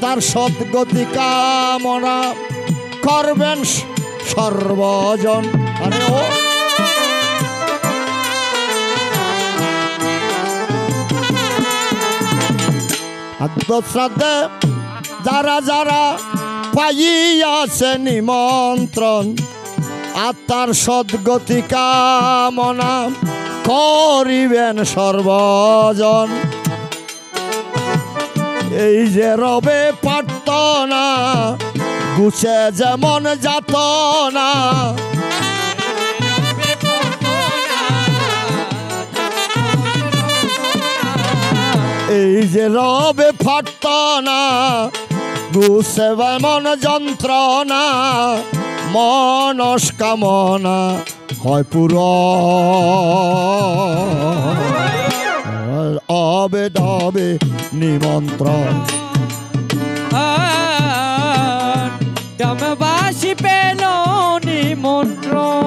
তার সদ্গতি কামনা করবেন সর্বজন। আরে ও শ্রাদ্ধে যারা যারা পাইয়াছে নিমন্ত্রণ আত্মার সদ্গতি কামনা করিবেন সর্বজন। এই যে রবে পারত না গুছে যেমন যাত না, এই যে রবে পারত না গুছে যেমন যন্ত্রণা, মনস্কামনা হয় পূরণ অবেদবে নিমন্ত্রণ। গ্রামবাসী পেল নিমন্ত্রণ।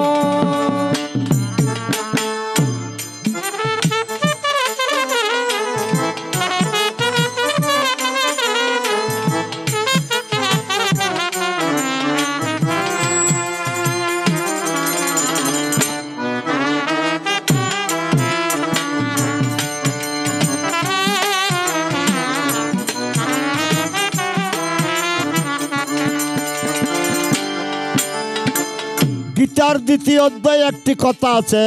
গীতার দ্বিতীয় অধ্যায়ে একটি কথা আছে,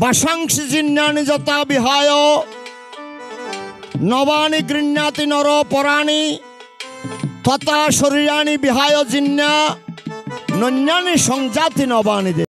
বাসাংসি জিন্নানি যথা বিহায় নবানি গৃহ্ণাতি নর পরাণি তথা শরীরানি বিহায় জিন্না নন্যানি সংজাতি নবানি।